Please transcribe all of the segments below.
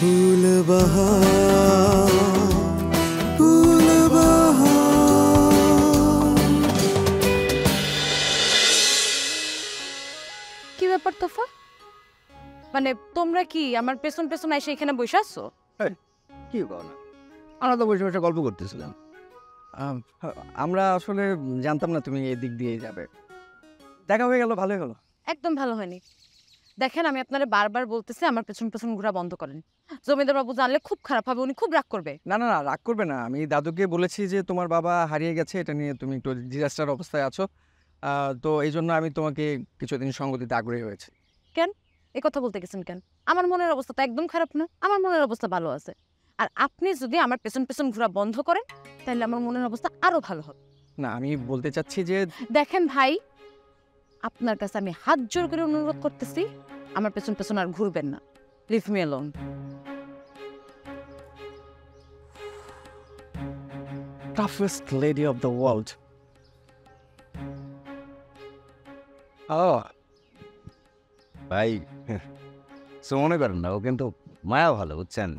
फूल बहार फूल बहार। কি ব্যাপার তোফা? মানে তোমরা কি আমার পেছন পেছন এসে এখানে বসে আছো? কি কও না, আমরা তো বসে বসে গল্প করতেছিলাম। আমরা আসলে জানতাম না তুমি এদিক দিয়ে যাবে, দেখা হয়ে গেল, ভালোই হলো। একদম ভালো হয়নি। দেখেন, আমি আপনারা বারবার বলতেছি আমার পেছন পেছন ঘোরা বন্ধ করেন। জমিদার বাবু জানলে খুব খারাপ হবে, উনি খুব রাগ করবে। না না না, রাগ করবে না। আমি দাদুকে বলেছি যে তোমার বাবা হারিয়ে গেছে, এটা নিয়ে তুমি একটু ডিজাস্টার অবস্থায় আছো, তো এই জন্য আমি তোমাকে কিছুদিন সঙ্গ দিতে আগ্রহী হয়েছে। কেন এই কথা বলতে গেছেন কেন? আমার মনের অবস্থা তো একদম খারাপ না, আমার মনের অবস্থা ভালো আছে। আর আপনি যদি আমার পেছন পেছন ঘোরা বন্ধ করেন তাহলে আমার মনের অবস্থা আরো ভালো হবে। না, আমি বলতে চাচ্ছি যে দেখেন ভাই, আপনার কাছে আমি হাত জোর করে অনুরোধ করতেছি, আমার পেছন পেছন আর ঘুরবেন না। Leave me alone. Toughest lady of the world. ভাই সো মনে করেন না, ও কিন্তু মায়া ভালো, বুঝছেন?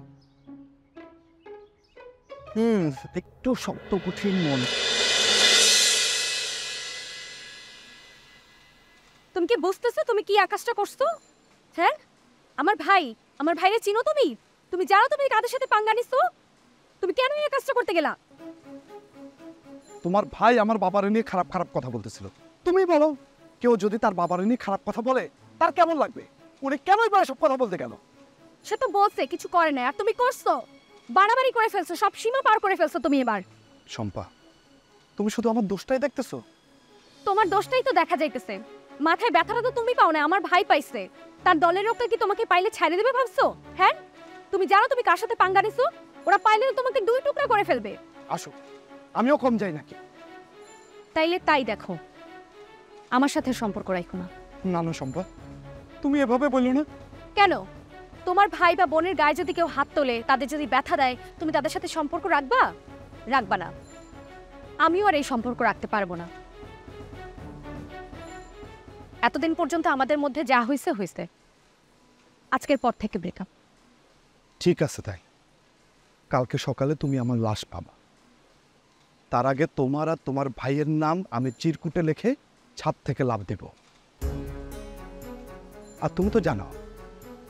একটু শক্ত কঠিন মন। তুমি কি বুঝতেছো তুমি কি আকাশটা করছো? হ্যাঁ, আমার ভাইরে চিনো তুমি? তুমি জানো তুমি কাদের সাথে পাঙ্গা নিছো? তুমি কেন এই কাজটা করতে গেলা? তোমার ভাই আমার বাবার নিয়ে খারাপ খারাপ কথা বলতেছিল। তুমি বলো, কেউ যদি তার বাবার নিয়ে খারাপ কথা বলে তার কেমন লাগবে? উনি কেনই বা সব কথা বলতে গেল? সে তো বলছে, কিছু করে না, আর তুমি করছো, বাড়াবাড়ি করে ফেলছো, সব সীমা পার করে ফেলছো তুমি এবার। শম্পা, তুমি শুধু আমার দোষটাই দেখতেছো। তোমার দোষটাই তো দেখা যাইতেছে। মাথায় ব্যথাটা তো তুমি পাও না, আমার ভাই পাইছে। তার দলের লোকটা কি তোমাকে পাইলে ছেড়ে দেবে ভাবছো? হ্যাঁ, তুমি জানো তুমি কার সাথে পাঙ্গা নিছো? ওরা পাইলে তোমাকে দুই টুকরা করে ফেলবে। আসো, আমিও কম যাই নাকি? তাইলে তাই দেখো, আমার সাথে সম্পর্ক রাখো না। না না শম্পা, তুমি এভাবে বললো না। কেন? তোমার ভাই বা বোনের গায়ে যদি কেউ হাত তোলে, তাদের যদি ব্যথা দেয়, তুমি তাদের সাথে সম্পর্ক রাখবা? রাখবা না। আমিও আর এই সম্পর্ক রাখতে পারবো না। এতদিন পর্যন্ত আমাদের মধ্যে যা হয়েছে হয়েছে, আজকের পর থেকে ব্রেকআপ। ঠিক আছে, তাই কালকে সকালে তুমি আমার লাশ পাবা। তার আগে তোমার আর তোমার ভাইয়ের নাম আমি চিরকুটে লিখে ছাদ থেকে লাভ দেব। আর তুমি তো জানো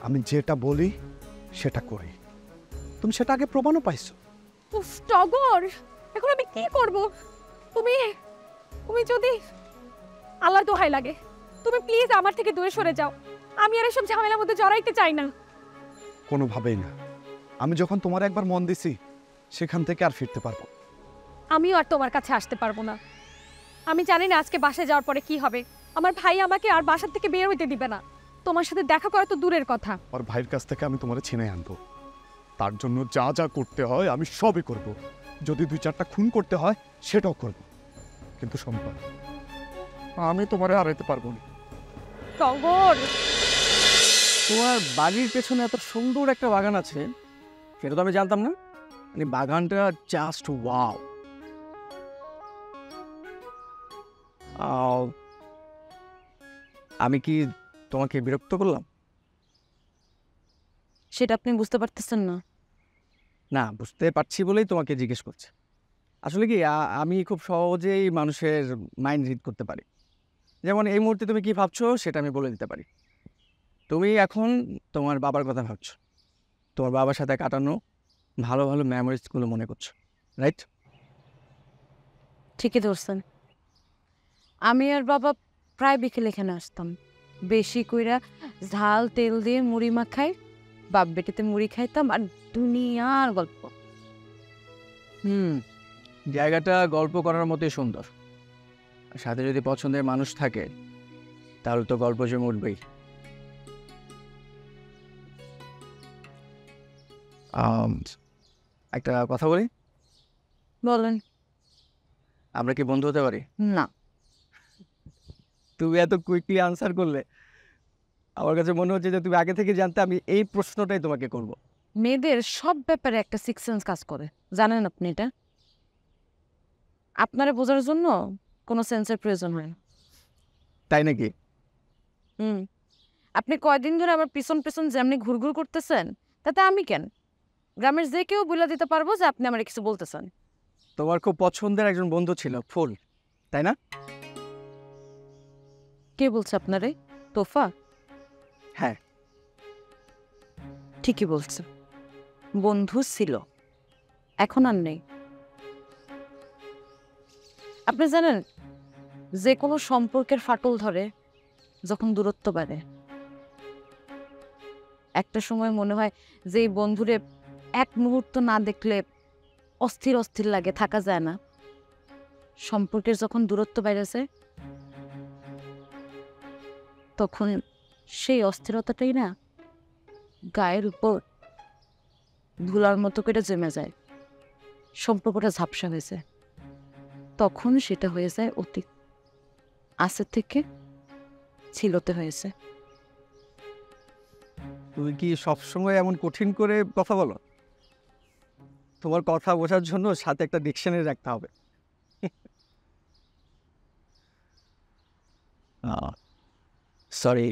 আমি যেটা বলি সেটা করি। তুমি সেটা আগে প্রমাণও পাইছো। উফ টগর, এখন আমি কি করব? তুমি তুমি যদি আল্লাহর দোহাই লাগে, তুমি প্লিজ আমার থেকে দূরে সরে যাও। আমি আর এসব ঝামেলার মধ্যে জড়াইতে চাই না। কোনোভাবেই না। আমি যখন তোমার একবার মন দিছি, সেখান থেকে আর ফিরতে পারবো। আমিও আর তোমার কাছে আসতে পারবো না। আমি জানি না আজকে বাসায় যাওয়ার পরে কি হবে। আমার ভাই আমাকে আর বাসার থেকে বের হইতে দিবে না। তোমার সাথে দেখা করা তো দূরের কথা। আর ভাইয়ের কাছ থেকে আমি তোমার ছিনে আনবো। তার জন্য যা যা করতে হয় আমি সবই করব। যদি 2-4টা খুন করতে হয় সেটাও করব। কিন্তু সম্পা, আমি তোমারে হারাইতে পারবো না। টগর, তোমার বাড়ির পেছনে এত সুন্দর একটা বাগান আছে, সেটা তো আমি জানতাম না। মানে বাগানটা জাস্ট ওয়াও। আমি কি তোমাকে বিরক্ত করলাম? সেটা আপনি বুঝতে পারতেছেন না? না, বুঝতে পারছি বলেই তোমাকে জিজ্ঞেস করছি। আসলে কি আমি খুব সহজেই মানুষের মাইন্ড রিড করতে পারি। যেমন এই মুহূর্তে তুমি কি ভাবছো সেটা আমি বলে দিতে পারি। তুমি এখন তোমার বাবার কথা ভাবছো, তোমার বাবার সাথে কাটানো ভালো ভালো মেমোরিজগুলো মনে করছো, রাইট? ঠিকই ধরছেন। আমি আর বাবা প্রায় বিকেলে এখানে আসতাম। বেশি কইরা ঝাল তেল দিয়ে মুড়ি মাখাই, বাপ বেটিতে মুড়ি খাইতাম আর দুনিয়ার গল্প। জায়গাটা গল্প করার মতোই সুন্দর। সাথে যদি পছন্দের মানুষ থাকে তাহলে তো গল্প জমে উঠবেই। একটা কথা বলি? বলেন। আমরা কি বন্ধু হতে পারি? না। তুমি এত কুইকলি আনসার করলে, আমার কাছে মনে হচ্ছে যে তুমি আগে থেকে জানতে আমি এই প্রশ্নটাই তোমাকে করব। মেয়েদের সব ব্যাপারে একটা সিক্স সেন্স কাজ করে, জানেন আপনি এটা? আপনারা বোঝার জন্য কোনো সেন্সের প্রয়োজন হয় না। তাই নাকি? আপনি কয়দিন ধরে আমার পিছন পিছন যেমনি ঘুরঘুর করতেছেন, তাতে আমি কেন? গ্রামের যে কেউ বলে দিতে পারবো যে আপনি আমার কিছু বলতেছেন। তোমার খুব পছন্দের একজন বন্ধু ছিল ফুল, তাই না? কে বলছে আপনারে? তোফা? হ্যাঁ। ঠিকই বলছে, বন্ধু ছিল, এখন আর নেই। আপনি জানেন যে কোনো সম্পর্কের ফাটল ধরে যখন দূরত্ব বাড়ে। একটা সময় মনে হয় যে এই বন্ধুরে এক মুহূর্ত না দেখলে অস্থির অস্থির লাগে, থাকা যায় না। সম্পর্কের যখন দূরত্ব বেড়েছে তখন সেই অস্থিরতাটাই না গায়ের উপর ধুলার মতো করে জমে যায়, সম্পর্কটা ঝাপসা হয়েছে। তখন সেটা হয়ে যায় অতীত, আজের থেকে ছিলতে হয়েছে। তুমি কি সবসময় এমন কঠিন করে কথা বলো? তোমার কথা বোঝার জন্য সাথে একটা ডিকশনারি রাখতে হবে। সরি।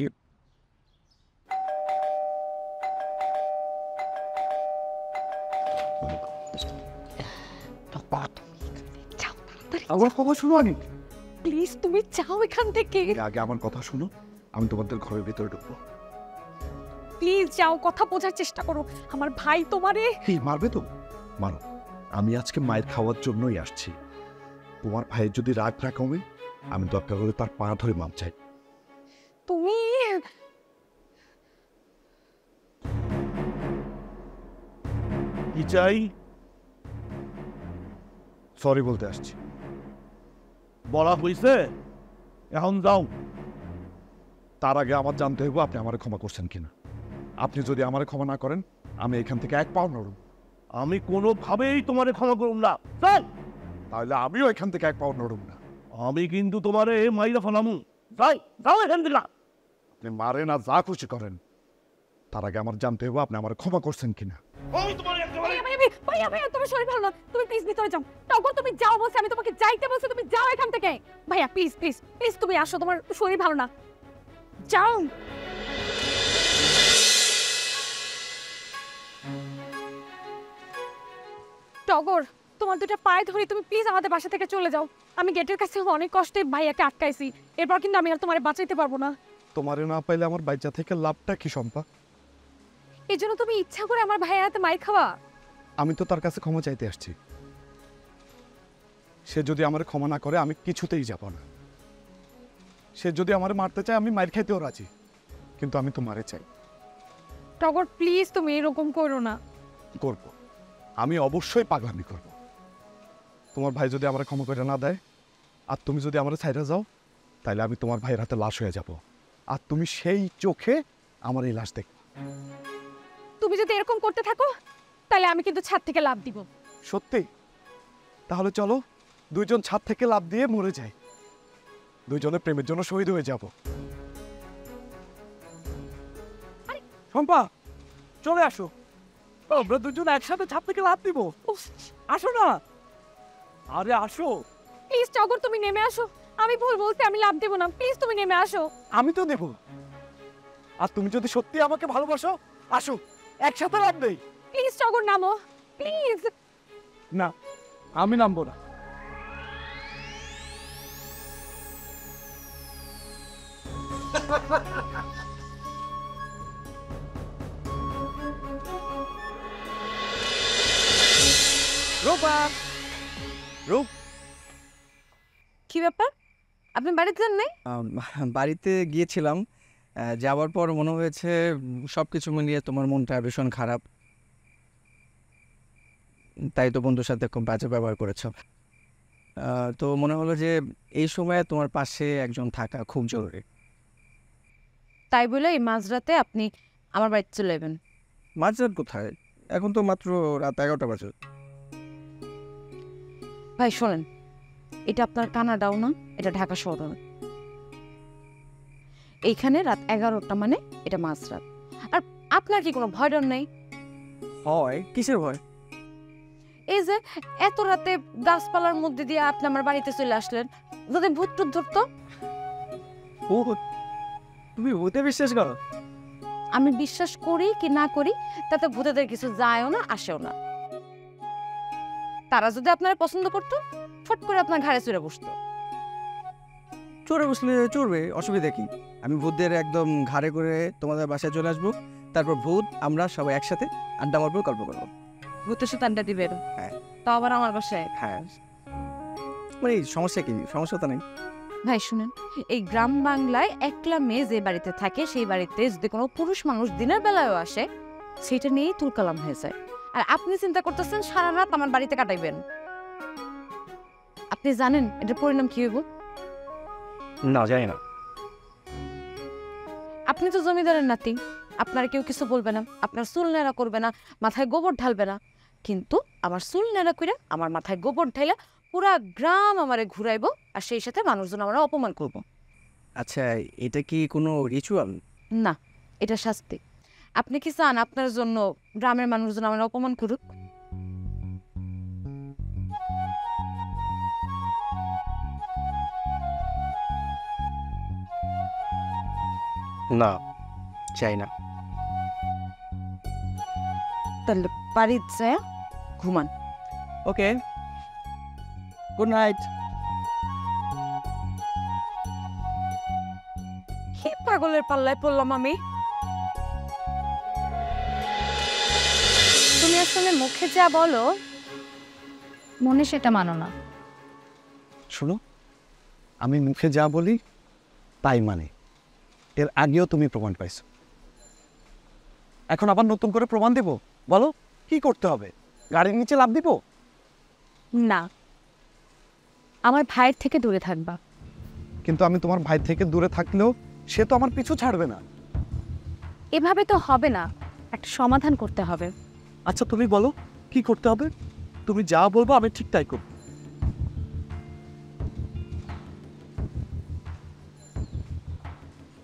আমার কথা শুনো আনি। প্লিজ তুমি যাও এখান থেকে, আগে আমার কথা শুনো, আমি তোমাদের ঘরের ভিতরে ঢুকবো। প্লিজ যাও, কথা বোঝার চেষ্টা করো। আমার ভাই তোমারে কি মারবে তো? মারো, আমি আজকে মায়ের খাওয়ার জন্যই আসছি। তোমার ভাইয়ের যদি রাগ না কমে, আমি দরকার হলে তার পা ধরে মাপ চাই। তুমি কি চাই? সরি বলতে আসছি। বলা হইছে, এখন যাও। তার আগে আমার জানতে হইব আপনি আমারে ক্ষমা করছেন কিনা। আপনি যদি আমারে ক্ষমা না করেন, আমি এখান থেকে এক পাও নড়ব। আমি কোনোভাবেই তোমারে ক্ষমা করুম না। চল, তাহলে আমিও এখান থেকে এক পাও নড়ব না। আমি কিন্তু তোমারে মাইরা ফেলামু। যাই, যাও এখান থেকে। আপনি মারেন আর যা খুশি করেন, তার আগে আমার জানতে হইব আপনি আমারে ক্ষমা করছেন কিনা। আমি তোমারে একেবারে ভাইয়া ভাইয়া তোমার শরীর ভালো না, তুমি প্লিজ ভিতরে যাও। তখন তুমি যাও বলছি, আমি তোমাকে যাইতে বলছি, তুমি যাও এখান থেকে। ভাইয়া প্লিজ প্লিজ প্লিজ তুমি আসো, তোমার শরীর ভালো না, যাও। টগর, তোমার দুটো পায়ে ধরে তুমি প্লিজ আমাদের বাসা থেকে চলে যাও। আমি গেটের কাছে অনেক কষ্টে ভাইয়াকে আটকাইছি, এরপর কিন্তু আমি আর তোমারে বাঁচাইতে পারবো না। তোমারে না পাইলে আমার বাচ্চা থেকে লাভটা কি শম্পা? এই জন্য তুমি ইচ্ছা করে আমার ভাইয়ের হাতে মাইর খাওয়া? আমি তো তার কাছে ক্ষমা চাইতে আসছি। সে যদি আমার ক্ষমা না করে, আমি কিছুতেই যাব না। সে যদি আমার মারতে চায়, আমি মার খাইতেও রাজি, কিন্তু আমি তো মারে চাই। টগর প্লিজ তুমি এরকম করো না। করব, আমি অবশ্যই পাগলামি করব। তোমার ভাই যদি আমার ক্ষমা করে না দেয়, আর তুমি যদি আমার ছাইরা যাও, তাহলে আমি তোমার ভাইয়ের হাতে লাশ হয়ে যাব, আর তুমি সেই চোখে আমার এই লাশ দেখবে। তুমি যদি এরকম করতে থাকো তাহলে আমি কিন্তু ছাদ থেকে লাফ দিব। সত্যি? তাহলে চলো দুইজন ছাদ থেকে লাফ দিয়ে মরে যাই, দুইজনে প্রেমের জন্য শহীদ হয়ে যাব। শম্পা, চলে আসো, আমরা দুজন একসাথে ছাদ থেকে লাফ দিব। আসো না, আরে আসো। প্লিজ টগর তুমি নেমে আসো, আমি ভুল বলতে, আমি লাফ দেব না, প্লিজ তুমি নেমে আসো। আমি তো দেব, আর তুমি যদি সত্যি আমাকে ভালোবাসো, আসো একসাথে লাফ দেই। প্লিজ টগর নামো, প্লিজ। না, আমি নামবো না। রূপা, রূপ, কি ব্যাপার, আপনি বাড়িতে যান নাই? বাড়িতে গিয়েছিলাম, যাওয়ার পর মনে হয়েছে সব কিছু মিলিয়ে তোমার মনটা ভীষণ খারাপ, তাই তো বন্ধুর সাথে খুব বাজে ব্যবহার করেছ। তো মনে হলো যে এই সময়ে তোমার পাশে একজন থাকা খুব জরুরি। তাই বলে এই মাঝরাতে আপনি আমার বাড়িতে চলে যাবেন? মাঝরাত কোথায়, এখন তো মাত্র রাত 11টা বাজে। ভাই শোনেন, এটা আপনার কানাডাও না, এটা ঢাকা শহর না। এইখানে রাত 11টা মানে এটা মাঝরাত। আর আপনার কি কোনো ভয় ডর নেই? হয়, কিসের ভয়? এই যে এত রাতে গাছপালার মধ্যে দিয়ে আপনি আমার বাড়িতে চলে আসলেন, যদি ভূত টুত ধরতো? ও, তুমি ভূতে বিশ্বাস করো? আমি বিশ্বাস করি কি না করি তাতে ভূতেদের কিছু যায়ও না আসেও না। তারা যদি আপনারা পছন্দ করতো ফট করে আপনার ঘাড়ে চড়ে বসতো। চড়ে বসলে চড়বে, অসুবিধা কি? আমি ভূতদের একদম ঘাড়ে করে তোমাদের বাসায় চলে আসবো, তারপর ভূত আমরা সবাই একসাথে আড্ডা মারবো, গল্প করবো। ভূতের সাথে আড্ডা দিবেন? হ্যাঁ। তাও আবার আমার বাসায়? হ্যাঁ, মানে সমস্যা কি? সমস্যা তো নেই। ভাই শুনেন, এই গ্রাম বাংলায় একলা মেয়ে যে বাড়িতে থাকে সেই বাড়িতে যদি কোনো পুরুষ মানুষ দিনের বেলায়ও আসে সেটা নিয়েই তুলকালাম হয়ে যায়। আর আপনি চিন্তা করতেছেন সারা রাত আমার বাড়িতে কাটাইবেন। আপনি জানেন এটার পরিণাম কি হইব? না, জানি না। আপনি তো জমিদারের নাতি, আপনার কেউ কিছু বলবে না, আপনার চুল নেড়া করবে না, মাথায় গোবর ঢালবে না। কিন্তু আমার চুল নেড়া কইরা আমার মাথায় গোবর ঢাইলা পুরা গ্রাম আমারে ঘুরাইবো, আর সেই সাথে মানুষজন আমরা অপমান করব। আচ্ছা, এটা কি কোনো রিচুয়াল? না, এটা শাস্তি। আপনি কি চান আপনার জন্য গ্রামের মানুষজন আমার অপমান করুক? না, চাই না। তাহলে বাড়িতে যায় ঘুমান। ওকে, গুড নাইট। কি পাগলের পাল্লায় পড়লাম আমি। তুমি আসলে মুখে যা বলো মনে সেটা মানো না। শোনো, আমি মুখে যা বলি তাই মানে। এর আগেও তুমি প্রমাণ পাইছো, এখন আবার নতুন করে প্রমাণ দেব? বলো কি করতে হবে? গাড়ির নিচে লাফ দিব? না, আমার ভাইয়ের থেকে দূরে থাকবা। কিন্তু আমি তোমার ভাই থেকে দূরে থাকলেও সে তো আমার পিছু ছাড়বে না। এভাবে তো হবে না, একটা সমাধান করতে হবে। আচ্ছা তুমি বলো কি করতে হবে? তুমি যা বলবো আমি ঠিক তাই করব।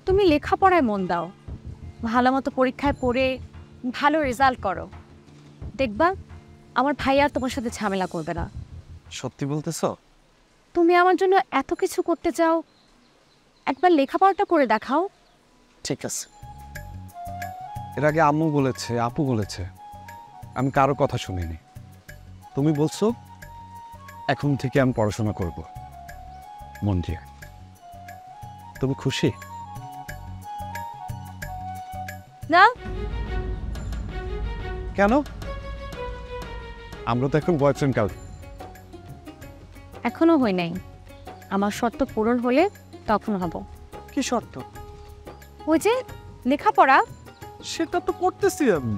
তুমি লেখাপড়ায় মন দাও, ভালো মতো পরীক্ষায় পড়ে ভালো রেজাল্ট করো, দেখবা আমার ভাই আর তোমার সাথে ঝামেলা করবে না। সত্যি বলতেছো? তুমি আমার জন্য এত কিছু করতে চাও, একবার লেখাপড়াটা করে দেখাও। ঠিক আছে। এর আগে আম্মু বলেছে, আপু বলেছে, আমি কারো কথা শুনিনি। তুমি বলছো এখন থেকে আমি পড়াশোনা করব মন দিয়ে। তুমি খুশি? না, কেন? আমরা তো এখন বয়ফ্রেন্ড গার্লফ্রেন্ড। এখনো হই নাই, আমার শর্ত পূরণ হলে তখন হব। কি শর্ত? ওই যে লেখাপড়া। সেটা তো করতেছি আমি।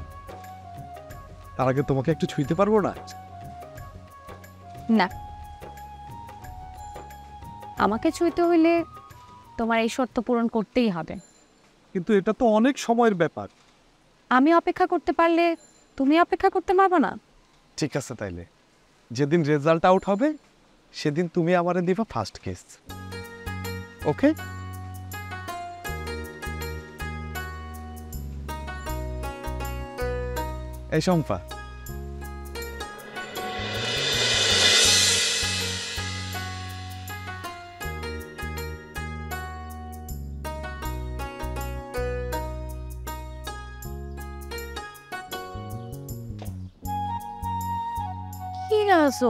তার আগে তোমাকে একটু ছুঁইতে পারবো না? না, আমাকে ছুঁইতে হইলে তোমার এই শর্ত পূরণ করতেই হবে। কিন্তু এটা তো অনেক সময়ের ব্যাপার। আমি অপেক্ষা করতে পারলে তুমি অপেক্ষা করতে পারবে না। ঠিক আছে, তাইলে যেদিন রেজাল্ট আউট হবে সেদিন তুমি আমারে দিবা ফার্স্ট কিস। ওকে? এই শম্পা, কি আসো,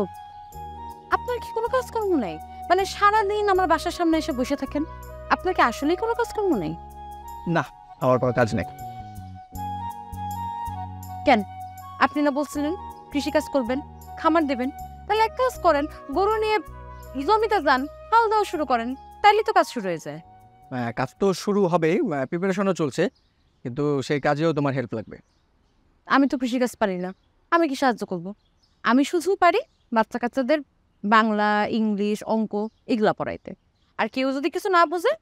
আপনার কি কোনো কাজকর্ম নাই? মানে সারাদিন আমার বাসার সামনে এসে বসে থাকেন, আপনার কি আসলেই কোনো কাজকর্ম নেই? না, আমার কোনো কাজ নেই। কেন? আপনি না বলছিলেন কৃষিকাজ করবেন, খামার দেবেন? তাহলে এক কাজ করেন, গরু নিয়ে জমিতে যান, হাল দেওয়া শুরু করেন, তাইলে তো কাজ শুরু হয়ে যায়। কাজ তো শুরু হবে, প্রিপারেশনও চলছে, কিন্তু সেই কাজেও তোমার হেল্প লাগবে। আমি তো কৃষিকাজ পারি না, আমি কি সাহায্য করব? আমি শুধু পারি বাচ্চা কাচ্চাদের বাংলা, ইংলিশ, অঙ্ক এগুলা পড়াইতে। আর কেউ যদি কিছু না বোঝে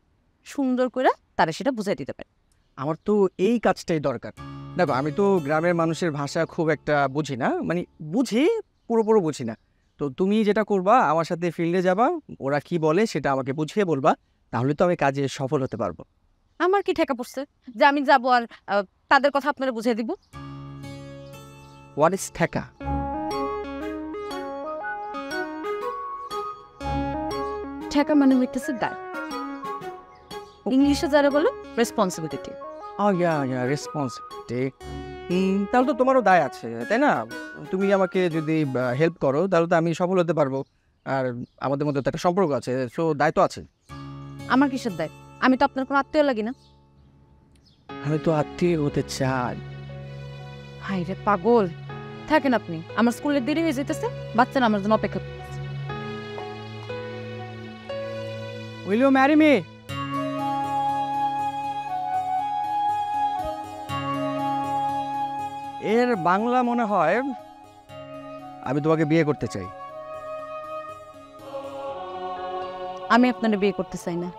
সুন্দর করে তারা সেটা বুঝাই দিতে পারে। আমার তো এই কাজটাই দরকার। দেখো, আমি তো গ্রামের মানুষের ভাষা খুব একটা বুঝি না, মানে বুঝি, পুরোপুরি বুঝি না। তো তুমি যেটা করবা, আমার সাথে ফিল্ডে যাবা, ওরা কি বলে সেটা আমাকে বুঝিয়ে বলবা, তাহলে তো আমি কাজে সফল হতে পারবো। আমার কি ঠেকা পড়ছে যে আমি যাবো আর তাদের কথা আপনারা বুঝিয়ে দিব? হোয়াট ইজ ঠেকা? ঠেকা মানে হইতেছে দায়, ইংলিশে যারা বলো রেসপন্সিবিলিটি। রেসপন্সিবিলিটি। তাহলে তো তোমারও দায় আছে, তাই না? তুমি আমাকে যদি হেল্প করো তাহলে তো আমি সফল হতে পারবো, আর আমাদের মধ্যে তো একটা সম্পর্ক আছে, সো দায় তো আছে। আমার কিসের দায়? আমি তো আপনার কোনো আত্মীয় লাগি না। আমি তো আত্মীয় হতে চাই। হাই রে পাগল, থাকেন আপনি, আমার স্কুলের দেরি হয়ে যেতেছে, বাচ্চারা আমার জন্য অপেক্ষা করতেছে। Will you marry me? এর বাংলা মনে হয় আমি তোমাকে বিয়ে করতে চাই। আমি আপনার বিয়ে করতে চাই না,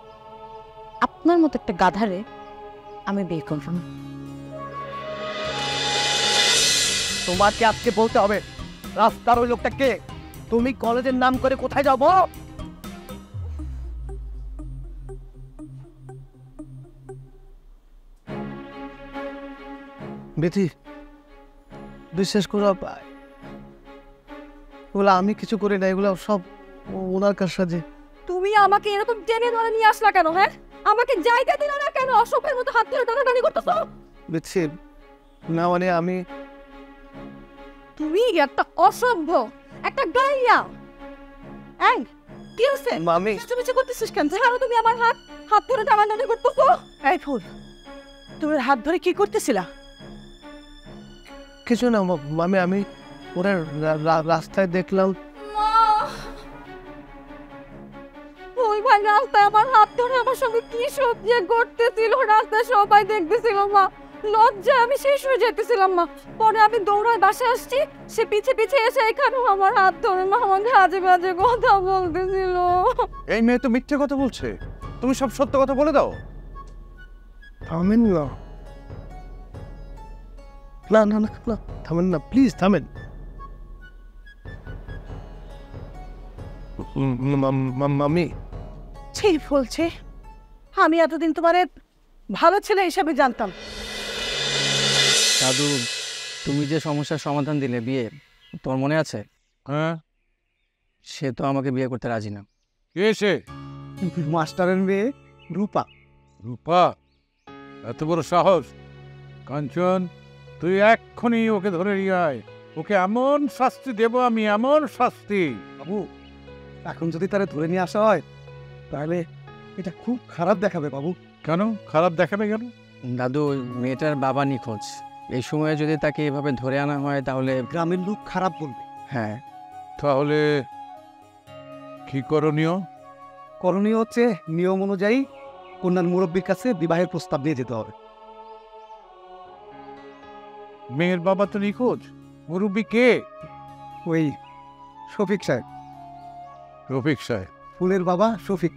আপনার মতো একটা গাধারে আমি বিয়ে করব না। তোমাকে আজকে বলতে হবে রাস্তার ওই লোকটা কে? তুমি কলেজের নাম করে কোথায় যাবো? বেথি, বিশ্বাস করো ওগুলো আমি কিছু করি না, এগুলো সব ওনার কার সাজে। তুমি আমাকে এরকম টেনে ধরে নিয়ে আসলা কেন? হ্যাঁ, আমাকে জায়গা দিলা না কেন? অসভ্যের মতো হাত ধরে টানাটানি করতেছো। বেথি, না মানে আমি তুমি একটা অসভ্য, একটা গাইয়া। এই কি হচ্ছে? মামি তুমি কিছু করতেছিস কেন? জানো তুমি আমার হাত ধরে টানাটানি করতেছো। এই ফুল, তুমি হাত ধরে কি করতেছিলা? কিছু না মামি, আমি ওরা রাস্তায় দেখলাম। ওই ভাই রাস্তায় আমার হাত ধরে আমার সঙ্গে কি সব যে করতেছিল, রাস্তায় সবাই দেখতেছিল মা। লজ্জা আমি শেষ হয়ে যেতেছিলাম মা। পরে আমি দৌড়ায় বাসায় আসছি, সে পিছে পিছে এসে এখানেও আমার হাত ধরে মা আমাকে আজে বাজে কথা বলতেছিল। এই মেয়ে তো মিথ্যে কথা বলছে, তুমি সব সত্য কথা বলে দাও। থামেন না, না না না না, থামেন না প্লিজ, থামেন। মামি ছি বলছে, আমি এতদিন তোমারে ভালো ছেলে হিসাবে জানতাম। দাদু, তুমি যে সমস্যার সমাধান দিলে বিয়ে, তোমার মনে আছে? হ্যাঁ, সে তো আমাকে বিয়ে করতে রাজি না। কে সে? মাস্টারের মেয়ে রূপা। রূপা? এত বড় সাহস! কাঞ্চন, তুই এক্ষুনি ওকে ধরে নিয়ে আয়। ওকে এমন শাস্তি দেব আমি, এমন শাস্তি। বাবু, এখন যদি তারা ধরে নিয়ে আসা হয় তাহলে এটা খুব খারাপ দেখাবে বাবু। কেন খারাপ দেখাবে কেন? দাদু, ওই মেয়েটার বাবা নিখোঁজ, এই সময়ে যদি তাকে এভাবে ধরে আনা হয় তাহলে গ্রামের লোক খারাপ বলবে। হ্যাঁ। তাহলে কি করণীয়? করণীয় হচ্ছে নিয়ম অনুযায়ী কন্যার মুরব্বীর কাছে বিবাহের প্রস্তাব নিয়ে যেতে হবে। মেয়ের বাবা তো নিখোঁজ, মুরব্বী কে? ওই শফিক সাহেব, রফিক সাহেব। ফুলের বাবা শফিক।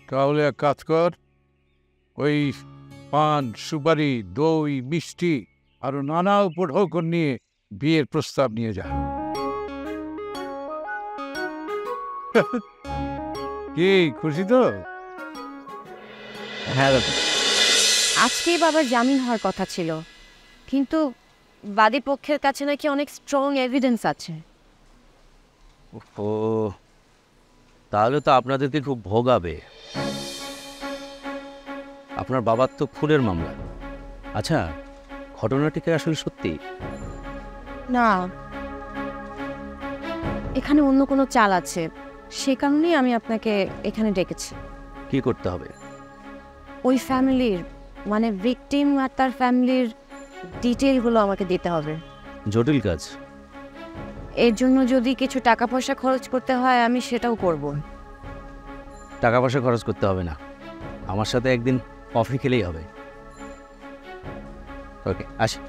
তাহলে এক কাজ কর, ওই পান, সুপারি, দই, মিষ্টি আরো নানা উপঢৌকন নিয়ে বিয়ের প্রস্তাব নিয়ে যা। কি খুশি তো? হ্যাঁ দাদু। আজকেই বাবার জামিন হওয়ার কথা ছিল, কিন্তু বাদী পক্ষের কাছে নাকি অনেক স্ট্রং এভিডেন্স আছে। ও, তাহলে তো আপনাদেরকে খুব ভোগাবে। আপনার বাবার তো খুনের মামলা। আচ্ছা, ঘটনাটি কি আসলে সত্যি? না, এখানে অন্য কোনো চাল আছে, সে কারণেই আমি আপনাকে এখানে ডেকেছি। কি করতে হবে? ওই ফ্যামিলির, মানে ভিকটিম আর তার ফ্যামিলির ডিটেইলগুলো আমাকে দিতে হবে। জটিল কাজ। এর জন্য যদি কিছু টাকা পয়সা খরচ করতে হয় আমি সেটাও করব। টাকা পয়সা খরচ করতে হবে না, আমার সাথে একদিন কফি খেলেই হবে। ওকে, আসি।